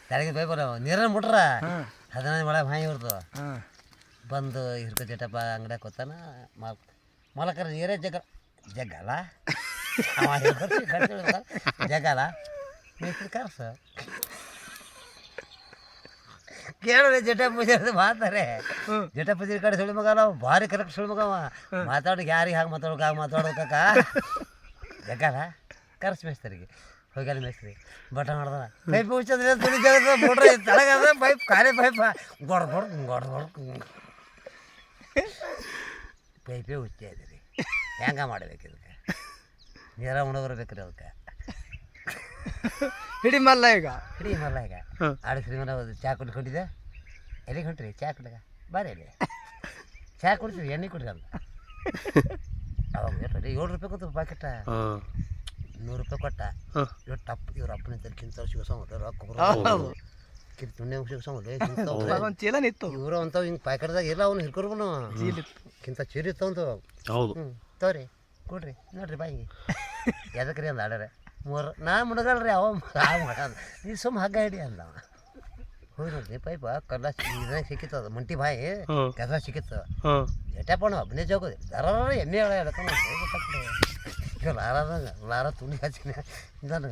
ತಲೆಗೆ ಪೈಪ್ ನೀರನ್ನ ಮುಟ್ರ 15 ಮಳೆ ಹಾಯಿ ಇರ್ತದೆ ಬಂದು ಹಿರ್ಕೊ ಜಟಪ್ಪ ಅಂಗಡಿಯಾಗ ಕೊತ್ತಾನ ಮಲಕರ ನೀರೇ ಜಗ್ಗಲ್ಲ ಜಗ್ಗಲ್ಲ ಮೇಸ್ತ್ರಿ ಕಾರ್ಸ ಕೇಳಿದ್ರೆ ಜಟ ಪೂಜೆ ಮಾತಾರೆ ಜಟ ಪೂಜೆ ಕಡೆ ಸುಳಿ ಮಗ ನಾವು ಭಾರಿ ಕರೆಕ್ಟ್ ಸುಳಿ ಮಗವ ಮಾತಾಡೋಕೆ ಯಾರಿಗೆ ಹಾಗೆ ಮಾತಾಡ್ಬೇಕಕ್ಕ ಜಗ್ಗಲ್ಲ ಕರ್ಸ್ ಮೇಸ್ತರಿಗೆ ಹೋಗಲ್ಲ ಮೇಸ್ತ್ರಿ ಬಟ ಮಾಡ್ದ ಪೈಪ್ ಹುಚ್ಚದ್ರೆ ತುಳಿ ಜಾಗದ ಮೋಟ್ರ್ ತಳಗದ ಪೈಪ್ ಖಾಲಿ ಪೈಪ ಗೊಡ್ದು ಪೈಪೇ ಹುಚ್ಚಿ ರೀ ಹೆಂಗ ಮಾಡ್ಬೇಕು ಇದಕ್ಕೆ ನೀರ ಉಣಬರ್ಬೇಕ್ರಿ ಅದಕ್ಕೆ ಹಿಡಿ ಮಲ್ಲ ಈಗ ಆಡ ಶ್ರೀಮನ ಚಾ ಕುಡ್ಕೊಂಡಿದ್ದೆ ಎಲ್ಲಿಗೆ ಹೊಂಟ್ರಿ ಚಾ ಕುಡ್ದಾಗ ಬಾರಿ ಇಲ್ಲಿ ಚಾ ಕುಡ್ತೀವಿ ಎಣ್ಣೆ ಕುಡ್ರಿ ಅಂತ ಅವಾಗ 7 ರೂಪಾಯಿ ಕೊಡ್ತು ಪ್ಯಾಕೆಟ 100 ರೂಪಾಯಿ ಕೊಟ್ಟ ಇವತ್ತು ಟಪ್ ಇವ್ರ ಅಪ್ಪನ ಕಿಂತ ಸಿಗಸೋದು ರೊಕ್ಕ ತುಣ್ಣೆ ಸಿಗಸೋದು ಚೀಲ ನಿತ್ತು ಇವರು ಅಂತಾವ್ ಹಿಂಗೆ ಪ್ಯಾಕೆಟ್ದಾಗ ಇಲ್ಲ ಅವ್ನು ಹಿಡ್ಕೊರ್ಬನು ಕಿಂತ ಚೀರಿ ಇತ್ತವಂತು ಹೌದು ತೋರಿ ಕೊಡ್ರಿ ನೋಡ್ರಿ ಬಾಯಿಗೆ ಎದಕ್ರಿ ಅಂದ ಆಡರೆ ನಾ ಮುಣಗಲ್ರಿ ಅವ ಮಾಡೋದು ನೀ ಸುಮ್ಮ ಹಗ್ಗ ಹಿಡಿ ಅಂದ ಹೋಗಿ ನೋಡ್ರಿ ಪೈಪ ಕಲ್ಲ ಇದ್ರಾಗ ಸಿಕ್ಕಿತ್ತದ ಮಂಟಿ ಬಾಯಿ ಕಸ ಸಿಕ್ಕಿತ್ತು ಎಟಪ್ಪಣ ಒಬ್ಬನೇ ಜೋಗೋದು ದರ ಎಣ್ಣೆ ಎಳ್ಕೊಂಡು ಲಾರ ತುಣಿ ಹಚ್ಚಿನ